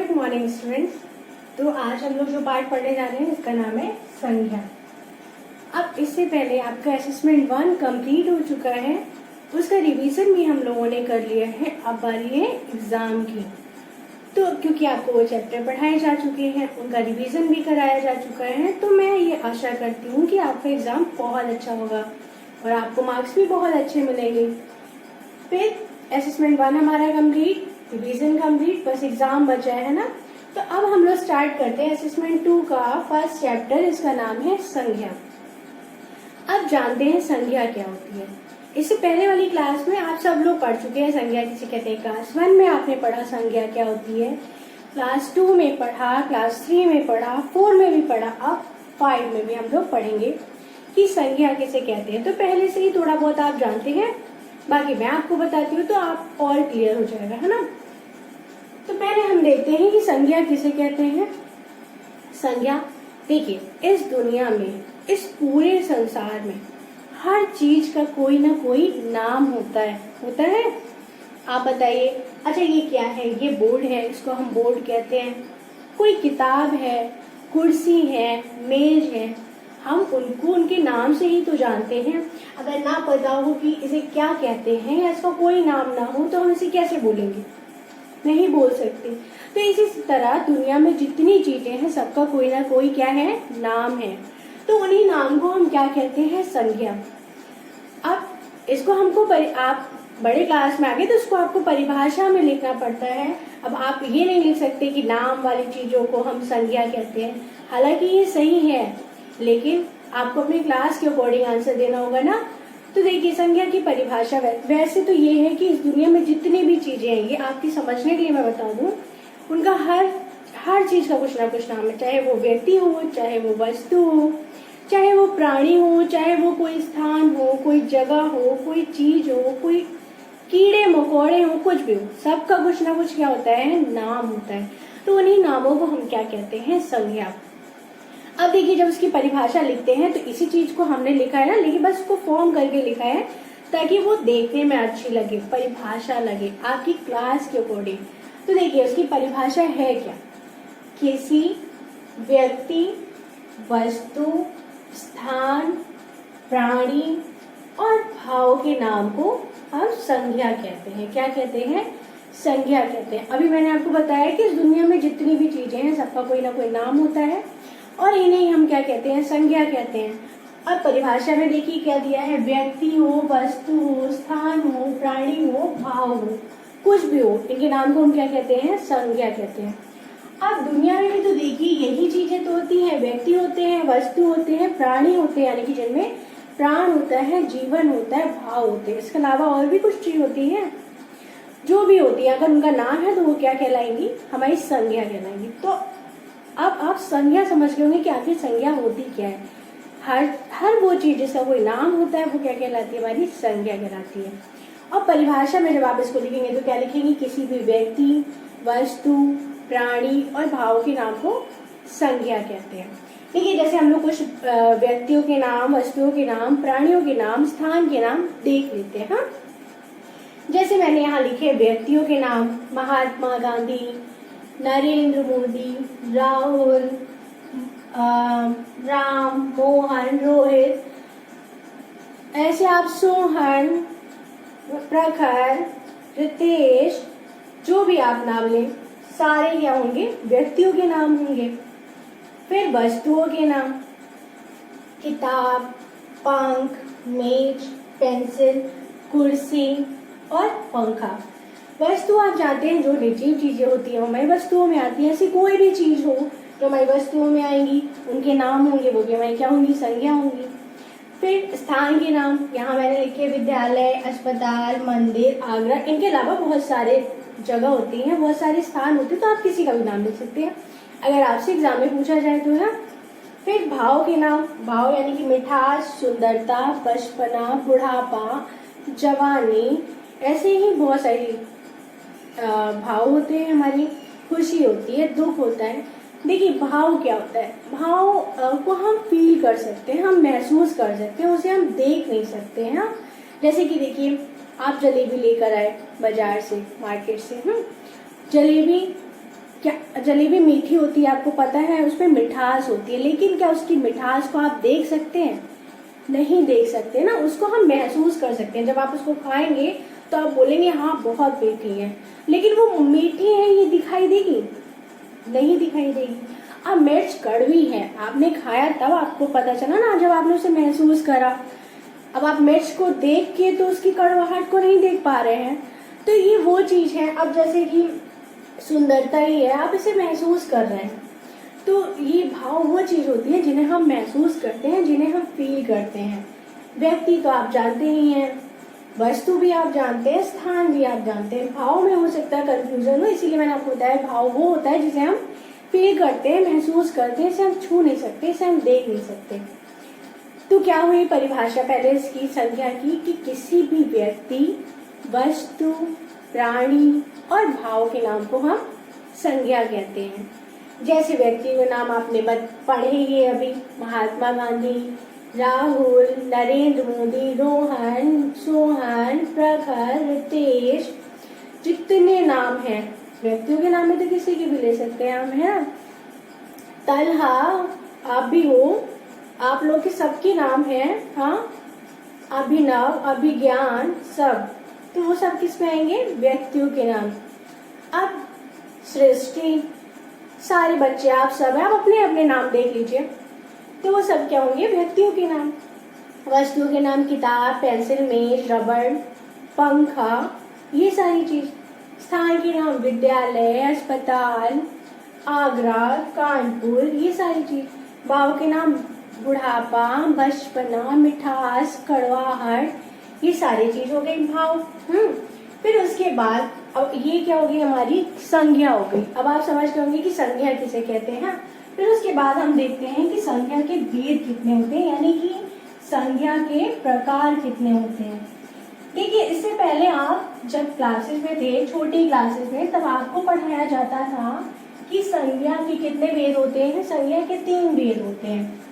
Good morning students. तो आज हम लोग जो पार्ट पढ़ने जा रहे हैं इसका नाम है संज्ञा। अब इससे पहले आपका असेसमेंट 1 कंप्लीट हो चुका है, उसका रिवीजन भी हम लोगों ने कर लिया है। अब बारी है एग्जाम की। तो क्योंकि आपको वो चैप्टर पढ़ाए जा चुके हैं, उनका रिवीजन भी कराया जा चुका है, तो मैं ये आशा करती हूँ कि आपका एग्जाम बहुत अच्छा होगा और आपको मार्क्स भी बहुत अच्छे मिलेंगे। फिर असेसमेंट 1 हमारा कंप्लीट, रिवीजन कंप्लीट, बस एग्जाम बचा है ना। तो अब हम लोग स्टार्ट करते हैं असेसमेंट 2 का फर्स्ट चैप्टर, इसका नाम है संज्ञा। अब जानते हैं संज्ञा क्या होती है। इससे पहले वाली क्लास में आप सब लोग पढ़ चुके हैं संज्ञा किसे कहते हैं। क्लास 1 में आपने पढ़ा संज्ञा क्या होती है, क्लास 2 में पढ़ा, क्लास 3 में पढ़ा, 4 में भी पढ़ा, अब 5 में भी हम लोग पढ़ेंगे कि संज्ञा किसे कहते हैं। तो पहले से ही थोड़ा बहुत आप जानते हैं, बाकी मैं आपको बताती हूँ तो आप और क्लियर हो जाएगा, है ना। तो पहले हम देखते हैं कि संज्ञा किसे कहते हैं। संज्ञा, देखिए, इस दुनिया में, इस पूरे संसार में हर चीज का कोई ना कोई नाम होता है। आप बताइए, अच्छा ये क्या है, ये बोर्ड है, इसको हम बोर्ड कहते हैं। कोई किताब है, कुर्सी है, मेज है, हम उनको उनके नाम से ही तो जानते हैं। अगर ना पता हो कि इसे क्या कहते हैं या इसका कोई नाम ना हो तो हम इसे कैसे बोलेंगे, नहीं बोल सकते। तो इसी तरह दुनिया में जितनी चीजें हैं सबका कोई ना कोई क्या है, नाम है। तो उन्हीं नाम को हम क्या कहते हैं, संज्ञा। अब इसको हमको आप बड़े क्लास में आ गए तो इसको आपको परिभाषा में लिखना पड़ता है। अब आप ये नहीं लिख सकते कि नाम वाली चीजों को हम संज्ञा कहते हैं, हालांकि ये सही है, लेकिन आपको अपनी क्लास के अकॉर्डिंग आंसर देना होगा ना। तो देखिए, संज्ञा की परिभाषा वैसे तो ये है कि इस दुनिया में जितनी भी चीजें हैं, ये आपकी समझने के लिए मैं बता दूं, उनका हर चीज का कुछ ना कुछ नाम है। चाहे वो व्यक्ति हो, चाहे वो वस्तु हो, चाहे वो प्राणी हो, चाहे वो कोई स्थान हो, कोई जगह हो, कोई चीज हो, कोई कीड़े मकोड़े हो, कुछ भी हो, सबका कुछ ना कुछ क्या होता है, नाम होता है। तो उन्हीं नामों को हम क्या कहते हैं, संज्ञा। अब देखिए, जब उसकी परिभाषा लिखते हैं तो इसी चीज को हमने लिखा है ना, लेकिन बस उसको फॉर्म करके लिखा है ताकि वो देखने में अच्छी लगे, परिभाषा लगे आपकी क्लास के अकॉर्डिंग। तो देखिए, उसकी परिभाषा है क्या, किसी व्यक्ति, वस्तु, स्थान, प्राणी और भाव के नाम को हम संज्ञा कहते हैं। क्या कहते हैं, संज्ञा कहते हैं। अभी मैंने आपको बताया कि इस दुनिया में जितनी भी चीजें हैं सबका कोई ना कोई नाम होता है और इन्हें हम क्या कहते हैं, संज्ञा कहते हैं। अब परिभाषा में देखिए क्या दिया है, व्यक्ति हो, वस्तु हो, स्थान हो, प्राणी हो, भाव हो, कुछ भी हो, इनके नाम को हम क्या कहते हैं, संज्ञा कहते हैं। अब दुनिया में भी तो देखिए यही चीजें तो होती हैं, व्यक्ति होते हैं, वस्तु होते हैं, प्राणी होते हैं, यानी कि जिनमें प्राण होता है, जीवन होता है, भाव होते हैं। इसके अलावा और भी कुछ चीज होती है, जो भी होती है, अगर उनका नाम है तो वो क्या कहलाएंगी, हमारी संज्ञा कहलाएंगी। तो अब आप संज्ञा समझ गए होंगे कि आखिर संज्ञा होती क्या है। हर वो चीज जिसका कोई नाम होता है वो क्या कहलाती है, हमारी संज्ञा कहलाती है। और परिभाषा में जब आप इसको लिखेंगे तो क्या लिखेंगे, किसी भी व्यक्ति, वस्तु, प्राणी और भाव के नाम को संज्ञा कहते हैं। देखिए, जैसे हम लोग कुछ व्यक्तियों के नाम, वस्तुओं के नाम, प्राणियों के नाम, स्थान के नाम देख लेते हैं। हाँ, जैसे मैंने यहाँ लिखे व्यक्तियों के नाम, महात्मा गांधी, नरेंद्र मोदी, राहुल, राम, मोहन, रोहित, ऐसे आप सोहन, प्रखर, रितेश, जो भी आप नाम लें, सारे क्या होंगे, व्यक्तियों के नाम होंगे। फिर वस्तुओं के नाम, किताब, पंख, मेज, पेंसिल, कुर्सी और पंखा। वस्तु आप जानते हैं जो निर्जीव चीजें होती हैं वो हमारी वस्तुओं में आती है। ऐसी कोई भी चीज हो जो हमारी वस्तुओं में आएंगी, उनके नाम होंगे, वो भी हमारी क्या होंगी, संज्ञा होंगी। फिर स्थान के नाम, यहाँ मैंने लिखे विद्यालय, अस्पताल, मंदिर, आगरा, इनके अलावा बहुत सारे जगह होती हैं, बहुत सारे स्थान होते हैं, तो आप किसी का भी नाम लिख सकते हैं अगर आपसे एग्जाम में पूछा जाए तो, है। फिर भाव के नाम, भाव यानी कि मिठास, सुंदरता, बचपना, बुढ़ापा, जवानी, ऐसे ही बहुत सारी भाव होते हैं। हमारी खुशी होती है, दुख होता है। देखिए, भाव क्या होता है, भाव को हम फील कर सकते हैं, हम महसूस कर सकते हैं, उसे हम देख नहीं सकते हैं। जैसे कि देखिए, आप जलेबी लेकर आए बाजार से, मार्केट से, जलेबी क्या जलेबी मीठी होती है आपको पता है, उसमें मिठास होती है, लेकिन क्या उसकी मिठास को आप देख सकते हैं? नहीं देख सकते ना, उसको हम महसूस कर सकते हैं। जब आप उसको खाएंगे तो आप बोलेंगे हाँ बहुत मीठी है, लेकिन वो मीठी है ये दिखाई देगी? नहीं दिखाई देगी। अब मिर्च कड़वी है, आपने खाया तब आपको पता चला ना, जब आपने उसे महसूस करा। अब आप मिर्च को देख के तो उसकी कड़वाहट को नहीं देख पा रहे हैं, तो ये वो चीज है। अब जैसे कि सुंदरता ही है, आप इसे महसूस कर रहे हैं, तो ये भाव वो चीज होती है जिन्हें हम महसूस करते हैं, जिन्हें हम फील करते हैं। व्यक्ति तो आप जानते ही हैं, वस्तु भी आप जानते हैं, स्थान भी आप जानते हैं। भाव में हो सकता है कंफ्यूजन हो, इसीलिए मैंने आपको बताया भाव वो होता है जिसे हम फील करते हैं, महसूस करते हैं, इसे हम छू नहीं सकते, इसे हम देख नहीं सकते। तो क्या हुई परिभाषा पहले इसकी संज्ञा की कि किसी भी व्यक्ति, वस्तु, प्राणी और भाव के नाम को हम संज्ञा कहते हैं। जैसे व्यक्ति के नाम आपने पढ़े ही अभी, महात्मा गांधी, राहुल, नरेंद्र मोदी, रोहन, सोहन, प्रखर, रितेश, जितने नाम हैं व्यक्तियों के नाम में तो किसी के भी ले सकते हैं हम, है ना। तलहा, आप भी हो, आप लोग के सबके नाम हैं, हाँ। अभिनव, अभिज्ञान, सब, तो वो सब किस में आएंगे? व्यक्तियों के नाम। अब सृष्टि, सारे बच्चे आप सब हैं, आप अपने अपने नाम देख लीजिए, तो वो सब क्या होंगे? व्यक्तियों के नाम। वस्तुओं के नाम किताब, पेंसिल, मेज, रबड़, पंखा, ये सारी चीज। स्थान के नाम विद्यालय, अस्पताल, आगरा, कानपुर, ये सारी चीज। भाव के नाम बुढ़ापा, बचपना, मिठास, कड़वाहट, ये सारी चीज हो गई भाव। फिर उसके बाद अब ये क्या होगी? हमारी संज्ञा हो गई। अब आप समझ गए होंगे कि संज्ञा किसे कहते हैं। फिर उसके बाद हम देखते हैं कि संज्ञा के भेद कितने होते हैं, यानी कि संज्ञा के प्रकार कितने होते हैं। देखिए, इससे पहले आप जब क्लासेस में थे, छोटी क्लासेस में, तब आपको पढ़ाया जाता था कि संज्ञा के कितने भेद होते हैं? संज्ञा के 3 भेद होते हैं।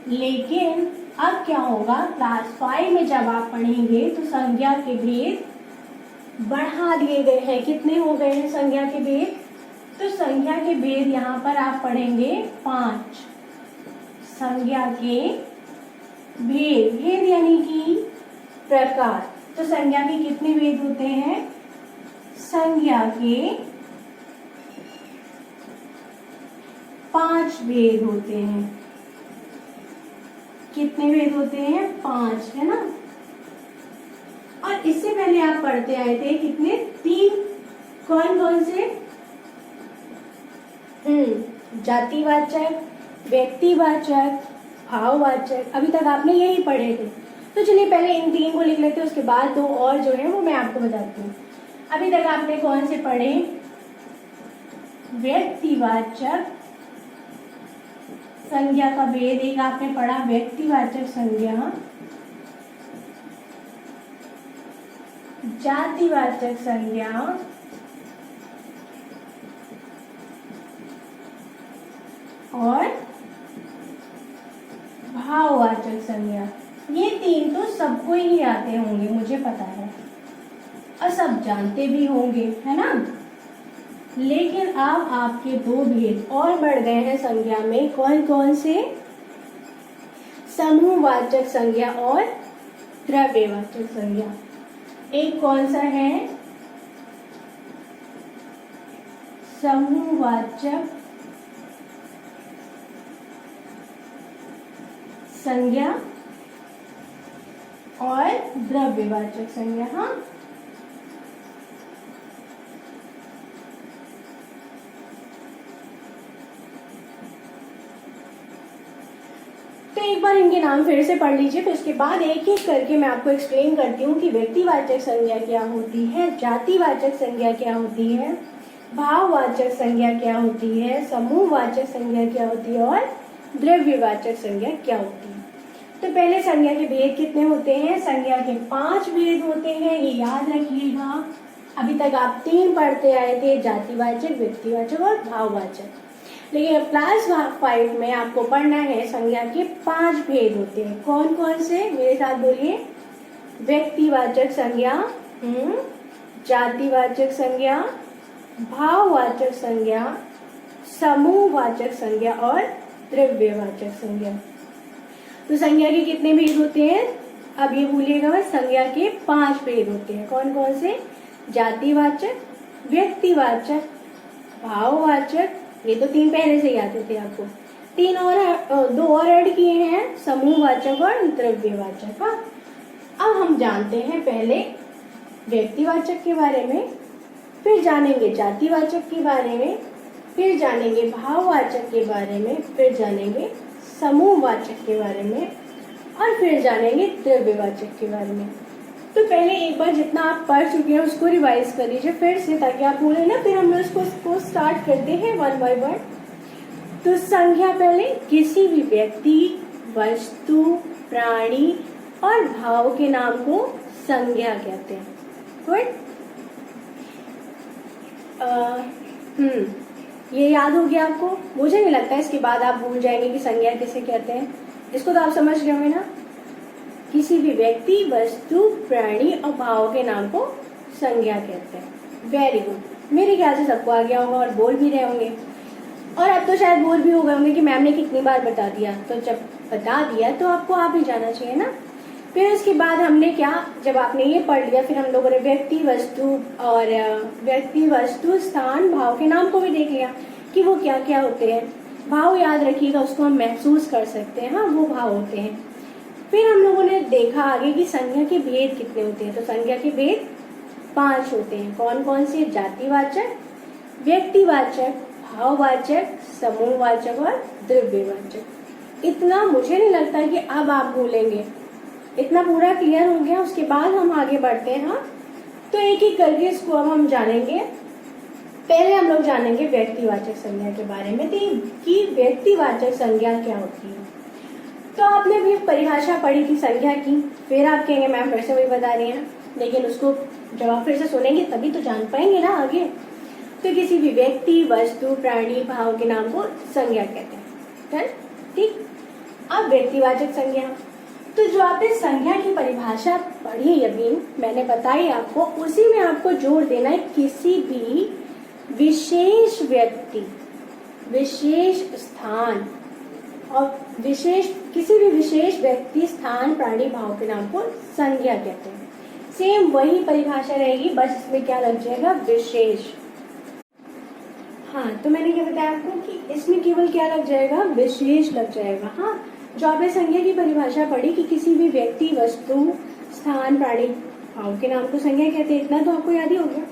लेकिन अब क्या होगा? क्लास 5 में जब आप पढ़ेंगे तो संज्ञा के भेद बढ़ा दिए गए हैं। कितने हो गए हैं संज्ञा के भेद? तो संज्ञा के भेद यहाँ पर आप पढ़ेंगे 5। संज्ञा के भेद, भेद यानी कि प्रकार। तो संज्ञा के कितने भेद होते हैं? संज्ञा के 5 भेद होते हैं। कितने भेद होते हैं? 5, है ना। और इससे पहले आप पढ़ते आए थे कितने? 3। कौन कौन से? जातिवाचक, व्यक्तिवाचक, भाववाचक। अभी तक आपने यही पढ़े थे। तो चलिए पहले इन 3 को लिख लेते हैं, उसके बाद 2 और जो है वो मैं आपको बताती हूँ। अभी तक आपने कौन से पढ़े? व्यक्तिवाचक संज्ञा का भेद एक आपने पढ़ा, व्यक्तिवाचक संज्ञा, जातिवाचक संज्ञा और भाववाचक संज्ञा। ये 3 तो सबको ही आते होंगे, मुझे पता है, और सब जानते भी होंगे, है ना। लेकिन अब आपके 2 भेद और बढ़ गए हैं संज्ञा में। कौन कौन से? समूहवाचक संज्ञा और द्रव्यवाचक संज्ञा। एक कौन सा है? समूहवाचक संज्ञा और द्रव्यवाचक संज्ञा। हाँ, तो एक बार इनके नाम फिर से पढ़ लीजिए, फिर उसके बाद एक एक करके मैं आपको एक्सप्लेन करती हूँ कि व्यक्तिवाचक संज्ञा क्या होती है, जातिवाचक संज्ञा क्या होती है, भाववाचक संज्ञा क्या होती है, समूहवाचक संज्ञा क्या होती है और द्रव्यवाचक संज्ञा क्या होती है। तो पहले संज्ञा के भेद कितने होते हैं? संज्ञा के 5 भेद होते हैं, ये याद रखिएगा। अभी तक आप 3 पढ़ते आए थे, जातिवाचक, व्यक्तिवाचक और भाववाचक। लेकिन अब क्लास 5 में आपको पढ़ना है संज्ञा के 5 भेद होते हैं। कौन कौन से? मेरे साथ बोलिए। व्यक्तिवाचक संज्ञा, जातिवाचक संज्ञा, भाववाचक संज्ञा, समूहवाचक संज्ञा और द्रव्यवाचक संज्ञा। तो संज्ञा के कितने भेद होते हैं? अब ये भूलिएगा मत, संज्ञा के 5 भेद होते हैं। कौन कौन से? जातिवाचक, व्यक्तिवाचक, भाववाचक, ये तो 3 पहले से ही आते थे आपको, 2 और ऐड किए हैं, समूहवाचक और द्रव्यवाचक। हाँ, अब हम जानते हैं पहले व्यक्तिवाचक के बारे में, फिर जानेंगे जातिवाचक के बारे में, फिर जानेंगे भाववाचक के बारे में, फिर जानेंगे समूहवाचक के बारे में और फिर जानेंगे द्रव्यवाचक के बारे में। तो पहले एक बार जितना आप पढ़ चुके हैं उसको रिवाइज कर लीजिए फिर से, ताकि आप भूलें ना। फिर हम लोग उसको स्टार्ट करते हैं 1 बाय 1। तो संज्ञा पहले किसी भी व्यक्ति, वस्तु, प्राणी और भाव के नाम को संज्ञा कहते हैं। गुड। ये याद हो गया आपको? मुझे नहीं लगता इसके बाद आप भूल जाएंगे कि संज्ञा किसे कहते हैं। इसको तो आप समझ गए होंगे ना। किसी भी व्यक्ति, वस्तु, प्राणी और भाव के नाम को संज्ञा कहते हैं। Very good. मेरे ख्याल से सबको आ गया होगा और बोल भी रहे होंगे। और अब तो शायद बोल भी हो गए होंगे कि मैम ने कितनी बार बता दिया। तो जब बता दिया तो आपको आ भी जाना चाहिए ना। फिर उसके बाद हमने क्या, जब आपने ये पढ़ लिया, फिर हम लोगों ने व्यक्ति, वस्तु, स्थान, भाव के नाम को भी देख लिया कि वो क्या क्या होते हैं। भाव याद रखिएगा, उसको हम महसूस कर सकते हैं। हाँ, वो भाव होते हैं। फिर हम लोगों ने देखा आगे कि संज्ञा के भेद कितने होते हैं। तो संज्ञा के भेद 5 होते हैं। कौन कौन से? जातिवाचक, व्यक्तिवाचक, भाववाचक, समूहवाचक और द्रव्यवाचक। इतना मुझे नहीं लगता कि अब आप भूलेंगे। इतना पूरा क्लियर हो गया। उसके बाद हम आगे बढ़ते हैं। हाँ, तो एक एक करके इसको अब हम जानेंगे। पहले हम लोग जानेंगे व्यक्तिवाचक संज्ञा के बारे में कि व्यक्तिवाचक संज्ञा क्या होती है। तो आपने भी परिभाषा पढ़ी थी संज्ञा की। फिर आप कहेंगे मैम फिर से वही बता रही हैं, लेकिन उसको जब आप फिर से सुनेंगे तभी तो जान पाएंगे ना आगे। तो किसी भी व्यक्ति, वस्तु, प्राणी, भाव के नाम को संज्ञा कहते हैं। ठीक। अब व्यक्तिवाचक संज्ञा, तो जो आपने संज्ञा की परिभाषा पढ़ी है, यकीन मैंने बताई आपको, उसी में आपको जोड़ देना है किसी भी विशेष व्यक्ति, विशेष स्थान और किसी भी विशेष व्यक्ति, स्थान, प्राणी, भाव के नाम को संज्ञा कहते हैं। सेम वही परिभाषा रहेगी, बस इसमें क्या लग जाएगा? विशेष। हाँ, तो मैंने क्या बताया आपको कि इसमें केवल क्या लग जाएगा? विशेष लग जाएगा। हाँ, जो आपने संज्ञा की परिभाषा पढ़ी कि किसी भी व्यक्ति, वस्तु, स्थान, प्राणी, भाव के नाम को संज्ञा कहते हैं, इतना तो आपको याद ही हो गया।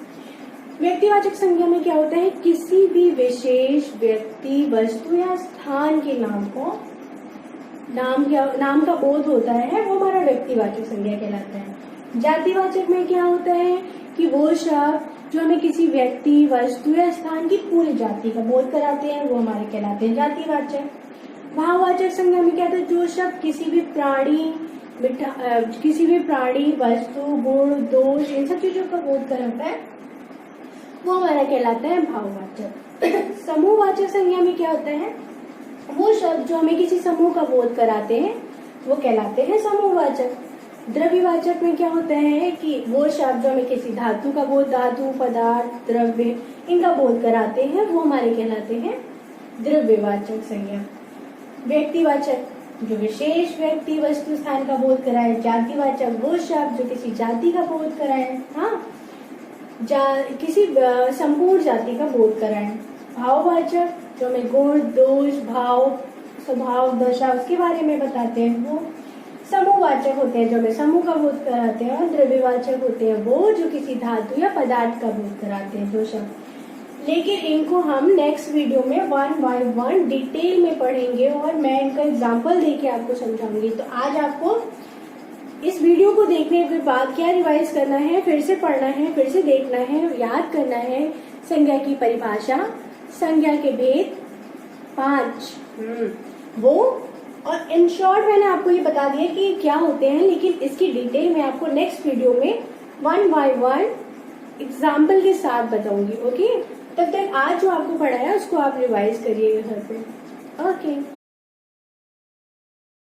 व्यक्तिवाचक संज्ञा में क्या होता है? किसी भी विशेष व्यक्ति, वस्तु या स्थान के नाम को नाम का बोध होता है, वो हमारा व्यक्तिवाचक संज्ञा कहलाता है। जातिवाचक में क्या होता है कि वो शब्द जो हमें किसी व्यक्ति, वस्तु या स्थान की पूरी जाति का बोध कराते हैं, वो हमारे कहलाते हैं जातिवाचक। भाववाचक संज्ञा में क्या होता है? जो शब्द किसी भी प्राणी, वस्तु, गुण, दोष, इन सब चीजों का बोध कराता है, वो हमारा कहलाता है भाववाचक। समूहवाचक संज्ञा में क्या होता है? वो शब्द जो हमें किसी समूह का बोध कराते हैं, वो कहलाते हैं समूहवाचक। द्रव्यवाचक में क्या होता है कि वो शब्द जो हमें किसी धातु का बोध, धातु, पदार्थ, द्रव्य, इनका बोध कराते हैं, वो हमारे कहलाते हैं द्रव्यवाचक संज्ञा। व्यक्तिवाचक जो विशेष व्यक्ति, वस्तु, स्थान का बोध कराए। जातिवाचक वो शब्द जो किसी जाति का बोध कराए। हाँ, किसी संपूर्ण जाति का बोध कराए। भाववाचक जो हमें गुण, दोष, भाव, स्वभाव, दशा उसके बारे में बताते हैं, वो समूहवाचक होते हैं, जो हमें समूह का बोध कराते हैं। और द्रव्यवाचक होते हैं वो जो किसी धातु या पदार्थ का बोध कराते हैं, जो शब्द। लेकिन इनको हम नेक्स्ट वीडियो में 1 बाय 1 डिटेल में पढ़ेंगे और मैं इनका एग्जाम्पल देके आपको समझाऊंगी। तो आज आपको इस वीडियो को देखने के बाद क्या रिवाइज करना है, फिर से पढ़ना है, फिर से देखना है, याद करना है संज्ञा की परिभाषा, संज्ञा के भेद 5 वो, और इन शॉर्ट मैंने आपको ये बता दिया कि क्या होते हैं, लेकिन इसकी डिटेल मैं आपको नेक्स्ट वीडियो में 1 बाय 1 एग्जाम्पल के साथ बताऊंगी। ओके, तब तक आज जो आपको पढ़ाया उसको आप रिवाइज करिएगा घर पे। ओके।